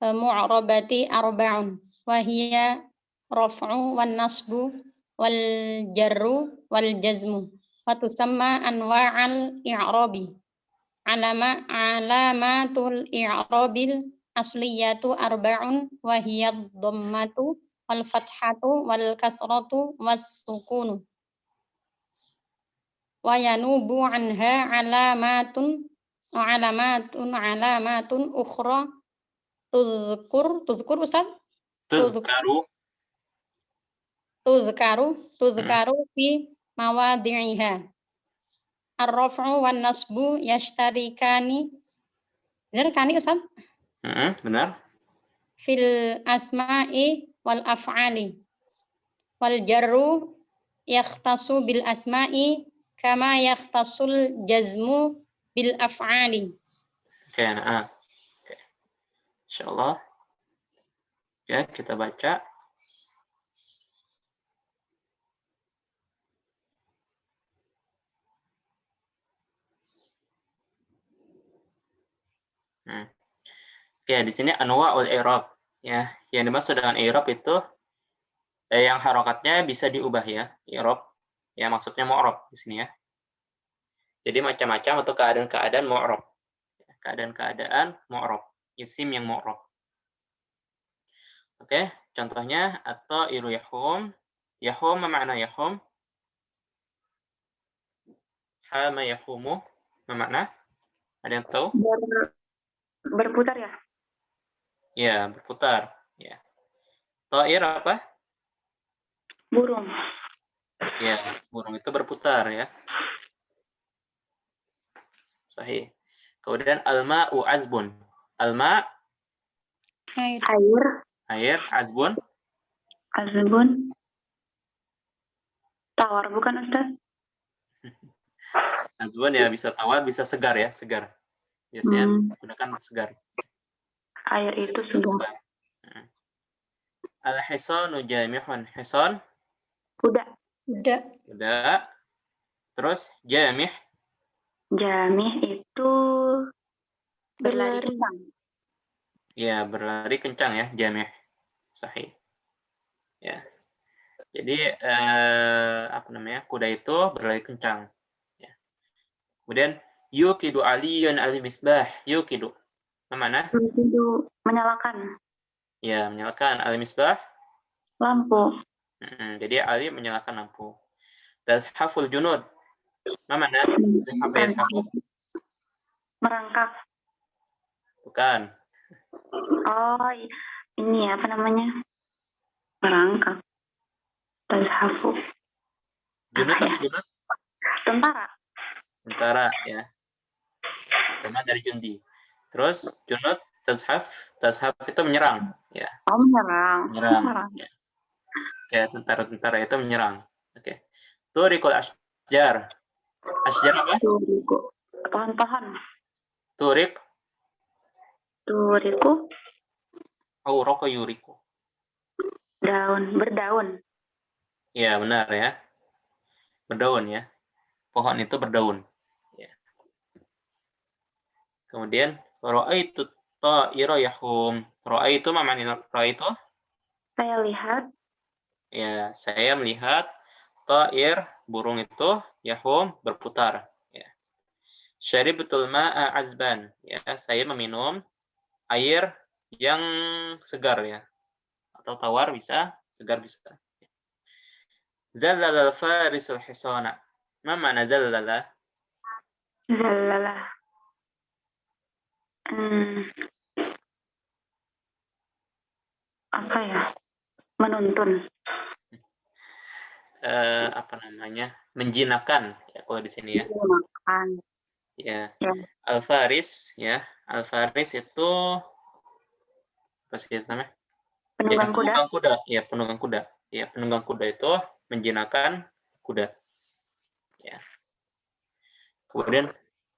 mu'rabati arba'un wa hiya raf'u wan nasbu wal jarru wal jazmu wa tusamma anwa'al i'rabi alamatul i'rabil asliyatu arba'un wa hiya dhammatu wal fathatu wal kasratu was sukunu wa yanubu anha alamatun ukhra tuzkur Ustaz tuzkaru fi mawadhi'iha ar-raf'u wan nasbu yashtarikani benar kan Ustaz? Benar. Fil asma'i wal af'ali wal jarru yakhtasu bil asma'i kama yakhtasul jazmu bil af'ali. Oke, Oke. Insyaallah. Ya, kita baca. Oke, di sini anwa'ul i'rab ya. Yang dimaksud dengan i'rab itu yang harokatnya bisa diubah ya, i'rab. Ya, maksudnya mu'rab di sini ya. Jadi macam-macam atau keadaan-keadaan mu'rab. Keadaan-keadaan mu'rab, isim yang mu'rab. Oke, contohnya atau iru yahum. Yahum apa makna yahum? Hama yahumu apa makna? Ada yang tahu? Berputar ya? Ya, berputar. Ya. Ta'ir apa? Burung. Ya, burung itu berputar ya. Sahih. Kemudian al-ma'u azbun. Al-ma' air, azbun tawar bukan Ustaz? Azbun ya bisa tawar, bisa segar ya, segar. Biasanya menggunakan segar. Air itu segar. Al-hisanu jamihun. Hisan? Kuda. Terus jamih? Jamih itu berlari kencang. Ya, berlari kencang ya, jamih. Sahih. Ya. Jadi kuda itu berlari kencang. Ya. Kemudian yuqidu aliyun al-misbah. Yuqidu. Mana? Yuqidu menyalakan. Ya, menyalakan al-misbah. Lampu. Jadi Ali menyalakan lampu. Tazhaful junud. Mana? Merangkak. Bukan. Oh, ini apa namanya? Merangkak. Tazhafu. Junud apa junud? Tentara ya. Tema dari jundi. Terus junud tazhaf itu menyerang ya. Oh, menyerang. Ya. Oke, tentara-tentara itu menyerang. Oke. Turikul asjar. Asjar apa? Pohon-pohon. Turik. Turiku, Auraka yuriku. daun, berdaun. Ya, benar ya. Berdaun ya. Pohon itu berdaun. Ya. Kemudian ra'aitu ta'ira yahum. Ra'aitu ma makna ra'aitu? Saya lihat Ya, saya melihat ta'ir burung itu yahum berputar. Ya. Syaribtul ma'a azban. Ya, saya meminum air yang segar ya. Atau tawar bisa, segar bisa. Zallala al-farisul hisana. Ma makna zallala? zalalah. Apa ya? Menuntun. Apa namanya? Menjinakkan ya kalau di sini ya. Makan. Ya. Ya. Al-faris ya. Al-faris itu apa sih namanya? Ya, Penunggang kuda. penunggang kuda. Ya, penunggang kuda. Ya, penunggang kuda itu menjinakkan kuda. Ya. Kemudian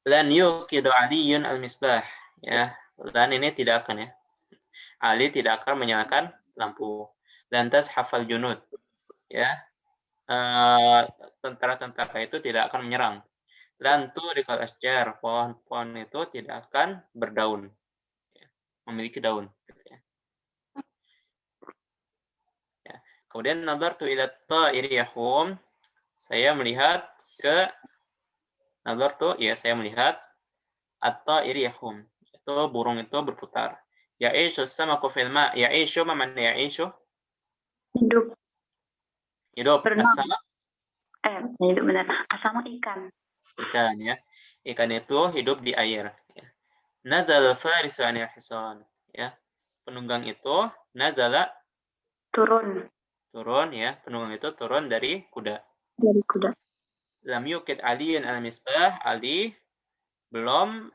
lan yuqidu aliyun al-misbah. Ya, lan ini tidak akan ya. Ali tidak akan menyalakan lampu. Lantas hafal junud. Ya. Tentara-tentara itu tidak akan menyerang. Lantu rikal asjar, pohon-pohon itu tidak akan berdaun, ya, memiliki daun. Gitu ya. Ya. Kemudian nadartu ila ta'iri yahum, saya melihat ke nadartu, ya saya melihat at-ta'iri yahum, itu burung itu berputar. Ya'ishu samaku fil ma, ya'ishu ma makna ya'ishu? Hidup. Hidup. Berenang. As-samak? Hidup benar. Asama ikan. Ikan ya. Ikan itu hidup di air. Ya. Nazal farisu anil hisan. Ya. Penunggang itu nazala Turun turun ya. Penunggang itu turun dari kuda. dari kuda. Lam yukid aliyun al misbah. Ali belum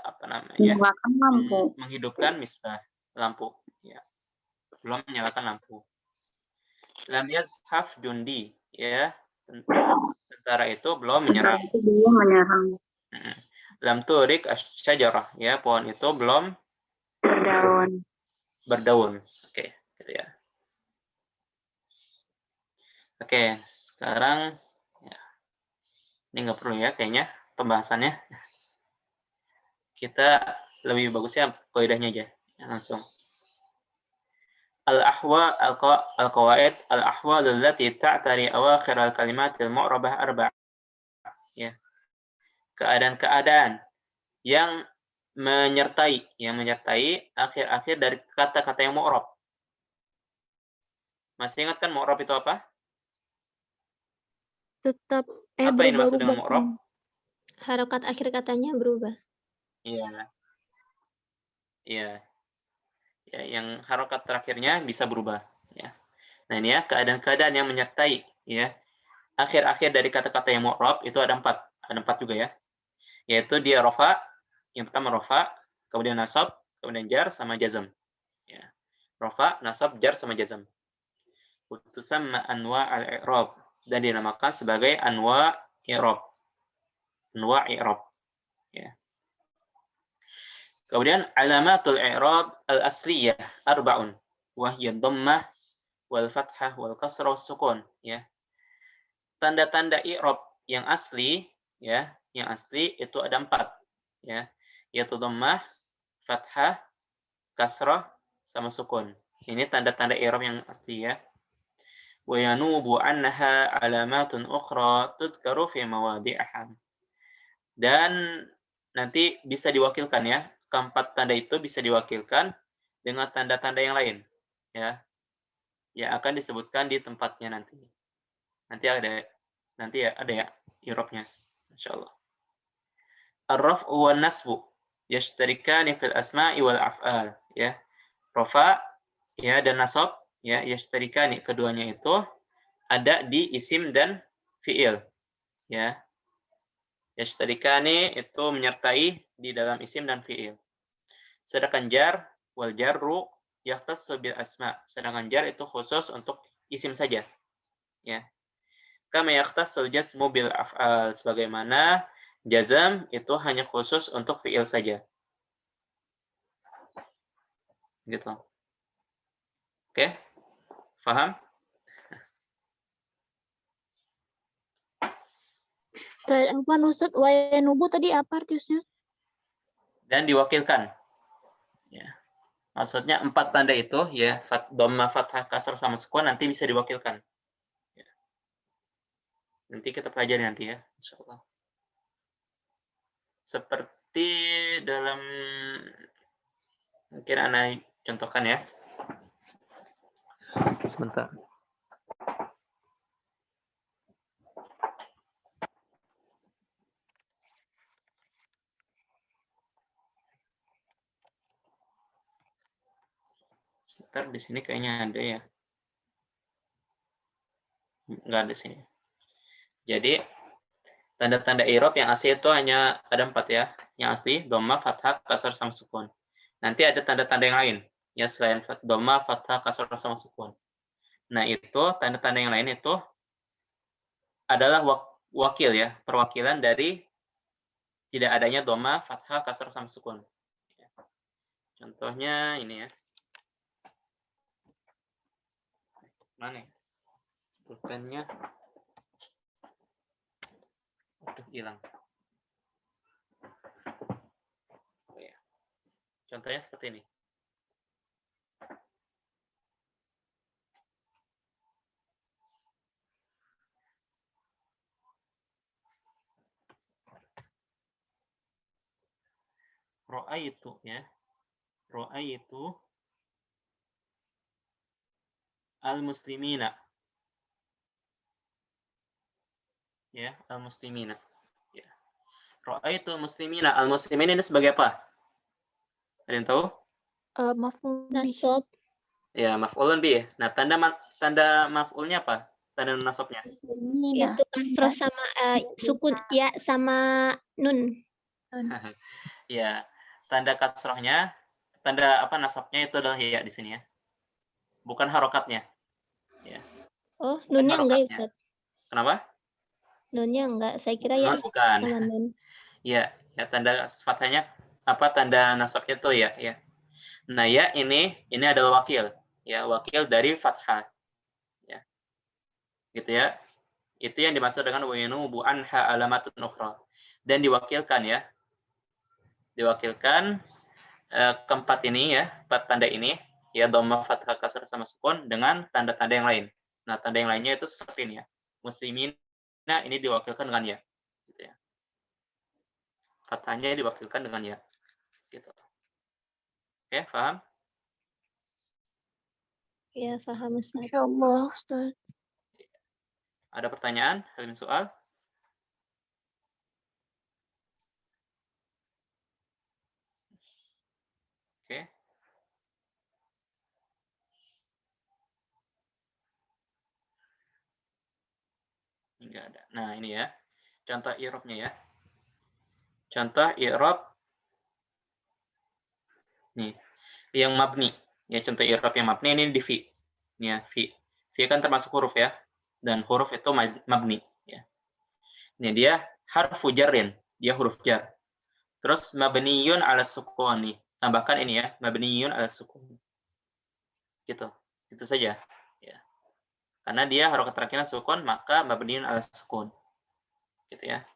apa namanya? Menyalakan lampu. Menghidupkan misbah, lampu. Ya. Belum menyalakan lampu. Lam yazhaf jundi ya. Tentara itu belum menyerang. Itu belum menyerang. Lam turik asyajarah ya, pohon itu belum berdaun. Oke, gitu ya. Oke, sekarang ya, ini nggak perlu ya kayaknya pembahasannya. Kita lebih bagusnya qaidahnya aja ya, langsung. Al-ahwa al-qawaid al-ahwal allati ta'tari awakhir al-kalimat al-mu'rabah arba'. Ya. Keadaan-keadaan yang menyertai akhir-akhir dari kata-kata yang mu'rab. Masih ingat kan mu'rab itu apa? Tetap Apa yang dimaksud dengan berubah-ubah. mu'rab? Harokat akhir katanya berubah. Iya. Iya. Ya, yang harokat terakhirnya bisa berubah. Ya. Nah ini ya keadaan-keadaan yang menyertai ya akhir-akhir dari kata-kata yang mu'rab itu ada 4. Ada 4 juga ya. Yaitu dia rofa, yang pertama rofa, kemudian nasab, kemudian jar sama jazm. Ya. Rofa, nasab, jar sama jazm. Tusamma anwa al-i'rab dan dinamakan sebagai anwa i'rab. Anwa i'rab. Ya. Kemudian alamatul i'rab al-asliyah arba'un. Wahya dhammah wal fathah wal kasrah was sukun ya. Tanda-tanda i'rab yang asli ya, yang asli itu ada 4 ya. Yaitu dhammah, fathah, kasrah sama sukun. Ini tanda-tanda i'rab yang asli ya. Wa yanubu annaha alamatun ukhra tudkaru fi mawadi'aha. Dan nanti bisa diwakilkan ya. Keempat tanda itu bisa diwakilkan dengan tanda-tanda yang lain ya. Yang akan disebutkan di tempatnya nanti. Nanti ada ya i'rabnya insyaallah. Ar-raf'u wan nasbu yashtarikani fil asma'i wal af'al ya. Rafa ya dan nasab ya yashtarikani keduanya itu ada di isim dan fi'il ya. Yashtarikani itu menyertai di dalam isim dan fi'il. Sedangkan jar wal jarru yahtassu bil asma. Sedangkan jar itu khusus untuk isim saja. Ya. Kama yahtassul jazmu bil af'al, sebagaimana jazam itu hanya khusus untuk fi'il saja. Gitu. Oke? Paham? Apa Ustaz? Wayanubu tadi apa arti Ustaz? Dan diwakilkan. Ya. Maksudnya 4 tanda itu ya, dhamma, fathah, kasrah sama sukun nanti bisa diwakilkan. Ya. Nanti kita pelajari nanti ya, insyaallah. Seperti dalam mungkin Ana contohkan ya. Sebentar. Sebentar, di sini kayaknya ada ya. Enggak ada sini. Jadi tanda-tanda i'rab yang asli itu hanya ada 4 ya. Yang asli dhamma, fathah, kasrah sama sukun. Nanti ada tanda-tanda yang lain ya selain dhamma, fathah, kasrah sama sukun. Nah, itu tanda-tanda yang lain itu adalah wakil ya, perwakilan dari tidak adanya dhamma, fathah, kasrah sama sukun. Contohnya ini ya. Mana ya? Pulpennya. Aduh, hilang. Oh, ya. Contohnya seperti ini. Ra'aitu ya. Ra'aitu al-muslimina. Ya, al-muslimina. Ya. Ra'aitu al-muslimina. Al-muslimin ini sebagai apa? Ada yang tahu? Maf'ul nasab. Ya, maf'ulun bih. Nah, tanda maf'ulnya apa? Tanda nasabnya. Itu kasroh sama sukun ya sama nun. Ya, tanda kasrohnya, tanda apa nasabnya itu adalah ya di sini ya. Bukan harokatnya. Ya. Oh, Bukan nunnya enggak ya, harokatnya. Ustaz? Kenapa? Nunnya enggak. Saya kira ya Nun bukan. sama nun. Ya, ya tanda fathahnya apa tanda nasabnya itu ya, ya. Nah, ya ini adalah wakil. Ya, wakil dari fathah. Ya. Gitu ya. Itu yang dimaksud dengan wayanubu anha alamatun ukhra. Dan diwakilkan ya. Diwakilkan keempat ini ya, 4 tanda ini ya dhamma, fathah, kasrah sama sukun dengan tanda-tanda yang lain. Nah, tanda yang lainnya itu seperti ini ya. Muslimin, nah ini diwakilkan dengan ya. Gitu ya. Fathahnya diwakilkan dengan ya. Gitu. Oke, paham? Ya, paham Ustaz. Insyaallah, Ustaz. Ada pertanyaan? Ada soal? Oke. Enggak ada. Nah, ini ya. Contoh i'rabnya ya. Contoh i'rab nih. Yang mabni. Ya, contoh i'rab yang mabni ini di fi. Ya, fi. Fi kan termasuk huruf ya. Dan huruf itu mabni ya. Ini dia harfu jarrin. Dia huruf jar. Terus mabniyun ala sukun nih. Tambahkan ini ya, mabniyun ala sukun. Gitu. Itu saja. Ya. Karena dia harokat terakhirnya sukun, maka mabniyun ala sukun. Gitu ya.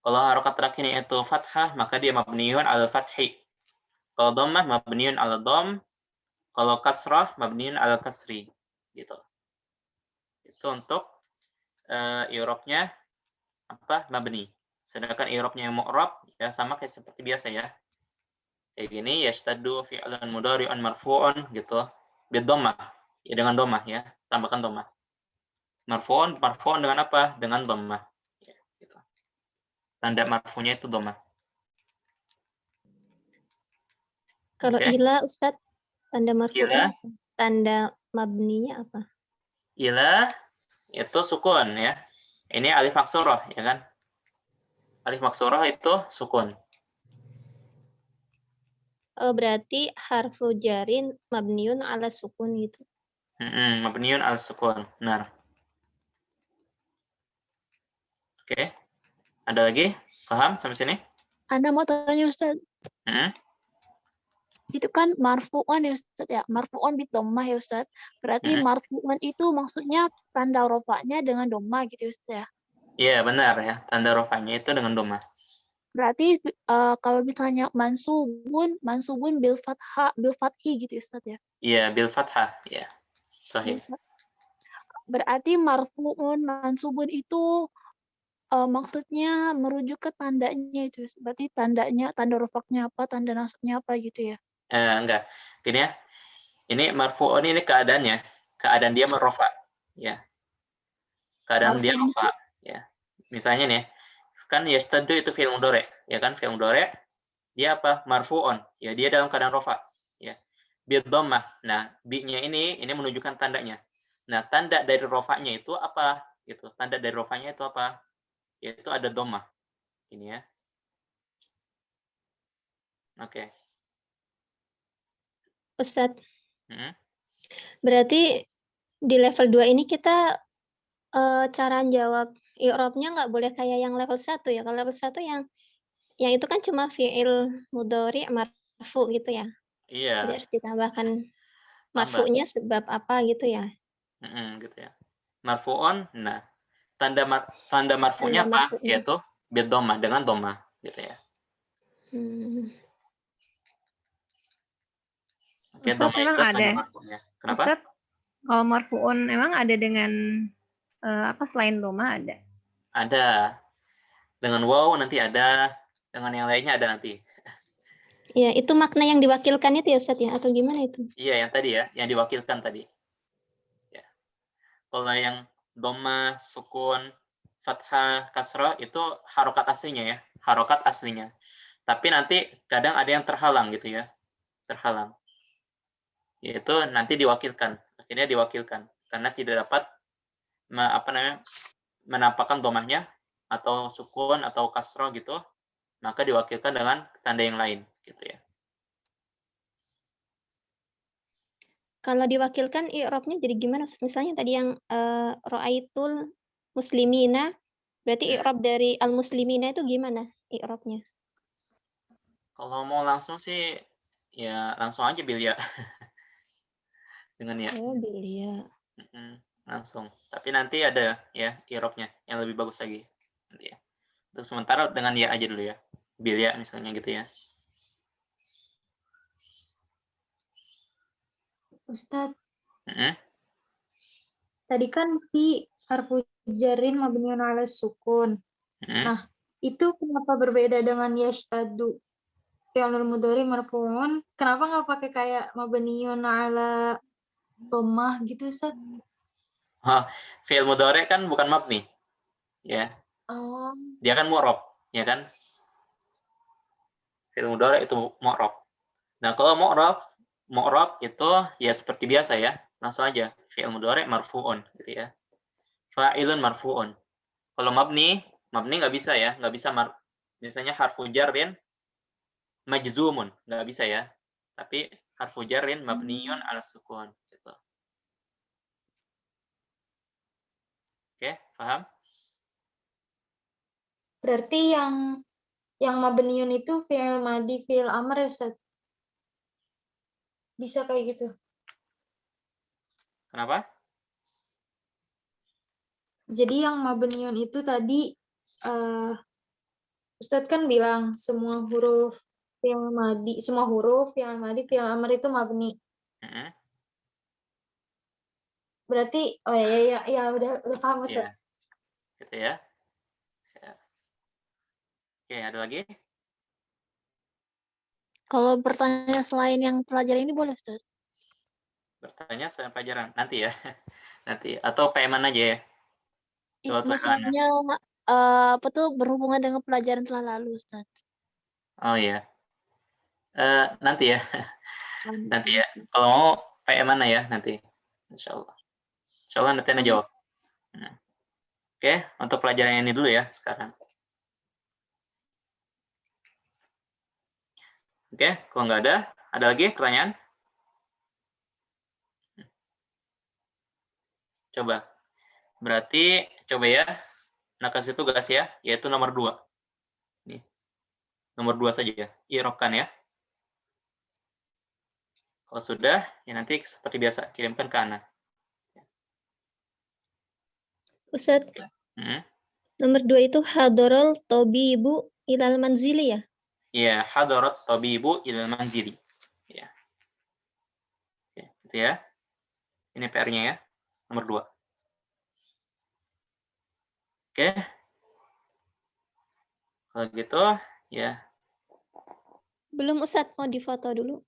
Kalau harokat terakhirnya itu fathah, maka dia mabniyun ala fathi. Kalau dhammah mabniyun ala dhamm. Kalau kasrah mabniyun ala kasri. Gitu. Itu untuk i'rabnya apa? Mabni. Sedangkan i'rabnya mu'rab ya sama kayak seperti biasa ya. Kayak gini yashtaddu fi'lun mudhari'un marfu'un gitu. Bidhammah. Ya dengan dhammah ya. Tambahkan dhammah. Marfu'un dengan apa? Dengan dhammah. Ya, gitu. Tanda marfu'nya itu dhammah. Kalau Oke. ila Ustaz, tanda Ila. marfu'nya apa? Tanda mabninya apa? Ila itu sukun ya. Ini alif maksurah ya kan? Alif maksurah itu sukun. Oh, berarti harfu jarin mabniun ala sukun gitu. Mabniun ala sukun. Benar. Oke. Ada lagi? Paham sampai sini? Anda mau tanya Ustaz? itu kan marfu'an ya Ustaz ya. Marfu'an bid dhammah ya Ustaz. Berarti Mm-mm. marfu'an itu maksudnya tanda rofaknya dengan dhammah gitu ya Ustaz ya. Iya, benar ya. Tanda rofanya itu dengan dhammah. Berarti kalau misalnya mansubun bil fathi gitu ya Ustaz ya. Iya, bil fathah. Ya, sahih. Berarti marfu'un mansubun itu maksudnya merujuk ke tandanya itu. Berarti tandanya, tanda rofaknya apa, tanda nasabnya apa gitu ya. Enggak. Gini ya. Ini marfu'un ini keadaannya. Keadaan dia merofa. Ya. Keadaan dia Marfu'un rofa. Ya. Misalnya nih, kan yastaddu itu fi'il mudhari, ya kan? Fi'il mudhari dia apa? Marfu'un. Ya, dia dalam keadaan rofa. Ya. Bid dhammah. Nah, bi-nya ini menunjukkan tandanya. Nah, tanda dari rofanya itu apa? Gitu. Tanda dari rofanya itu apa? Yaitu ada dhammah. Ini ya. Oke. Ustaz. Hmm. Berarti di level 2 ini kita cara jawab i'rabnya nggak boleh kayak yang level 1 ya. Kalau level 1 yang itu kan cuma fi'il mudhari marfu gitu ya. Iya. Jadi harus ditambahkan Tambah. marfu'nya sebab apa gitu ya. Gitu ya. Marfu'un. Nah, tanda marfu'nya Tanda apa? marfu'nya. Yaitu bid dhammah, dengan dhammah gitu ya. Oke, Ustaz, dhammah memang itu tanda ada. marfu'nya. Kenapa? Ustaz, kalau marfu'un emang ada dengan apa selain doma ada? Ada. Dengan waw nanti ada, dengan yang lainnya ada nanti. Ya, itu makna yang diwakilkan itu ya Ustaz ya, atau gimana itu? Iya, yang tadi ya, yang diwakilkan tadi. Ya. Kalau yang dhammah, sukun, fathah, kasrah itu harokat aslinya ya, harokat aslinya. Tapi nanti kadang ada yang terhalang gitu ya, terhalang. Yaitu nanti diwakilkan, akhirnya diwakilkan karena tidak dapat menampakkan dhammahnya atau sukun atau kasrah gitu, maka diwakilkan dengan tanda yang lain gitu ya. Kalau diwakilkan i'rabnya jadi gimana? Misalnya tadi yang ra'aitul muslimina, berarti i'rab dari al-muslimina itu gimana i'rabnya? Kalau mau langsung sih ya langsung aja bilya. Dengan ya. Oh, bilya. Langsung. Tapi nanti ada ya i'rabnya yang lebih bagus lagi. Nanti ya. Untuk sementara dengan ya aja dulu ya. Bilya misalnya gitu ya. Ustadz, Mm-mm. tadi kan fi harfu jarrin mabniun ala sukun. Mm-mm. Nah, itu kenapa berbeda dengan yashtadu? Fi'lul mudhari marfu'un, kenapa nggak pakai kayak mabniun ala dhammah gitu, Ustaz? Fi'il mudhari kan bukan mabni. Ya. Oh. Dia kan mu'rab, ya kan? Fi'il mudhari itu mu'rab. Nah, kalau mu'rab itu ya seperti biasa ya. Langsung aja fi'il mudhari marfu'un gitu ya. Fa'ilun marfu'un. Kalau mabni nggak bisa ya, nggak bisa misalnya harfu jarrin majzumun, nggak bisa ya. Tapi harfu jarrin mabniyun ala sukun gitu. Oke, paham? Berarti yang mabniun itu fi'il madi, fi'il amr ya, Ustaz? Bisa kayak gitu. Kenapa? Jadi yang mabniun itu tadi Ustadz kan bilang semua huruf fi'il madi, semua huruf fi'il madi, fi'il amr itu mabni. Berarti oh ya udah paham Ustadz. Ya. Gitu ya. Oke, ada lagi? Kalau pertanyaan selain yang pelajaran ini boleh, Ustaz? Bertanya selain pelajaran nanti ya. Nanti atau PMan aja ya. Maksudnya apa tuh berhubungan dengan pelajaran telah lalu, Ustaz? Oh ya. Nanti ya. Nanti ya. Kalau mau PMan ya nanti. Insyaallah. Insyaallah nanti Anda jawab. Oke, untuk pelajaran ini dulu ya sekarang. Oke, kalau nggak ada lagi pertanyaan? Coba. Berarti coba ya, nah kasih tugas ya, yaitu nomor 2. Nih. Nomor 2 saja ya, i'rabkan ya. Kalau sudah, ya nanti seperti biasa kirimkan ke Ana. Ustadz, Hmm. nomor 2 itu hadorol tobibu ilal manzili ya? Ya, hadarat tabibu ilal manzili. Ya. Oke, gitu ya. Ini PR-nya ya, nomor 2. Oke. Kalau gitu, ya. Belum Ustadz, mau difoto dulu.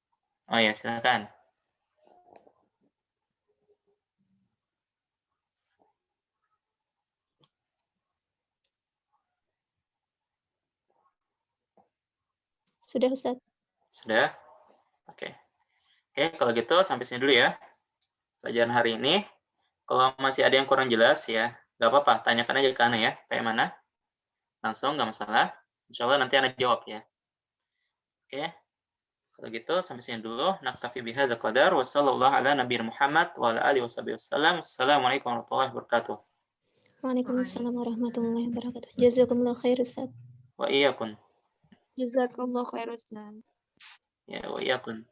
Oh ya, silakan. Sudah Ustadz. Sudah? Oke. Oke, kalau gitu sampai sini dulu ya. Pelajaran hari ini. Kalau masih ada yang kurang jelas ya, nggak apa-apa, tanyakan aja ke Ana ya. Kayak mana? Langsung, nggak masalah. Insya Allah nanti Ana jawab ya. Oke. Kalau gitu sampai sini dulu. Naktafi bihadzal qadar. Wassallallahu ala nabiyina Muhammad wa ala alihi wasallam. Assalamualaikum warahmatullahi wabarakatuh. Waalaikumsalam warahmatullahi wabarakatuh. Jazakumullah khair Ustadz. Wa iyyakum. Jazakallah khair Ustaz. Ya, wa iyyakum.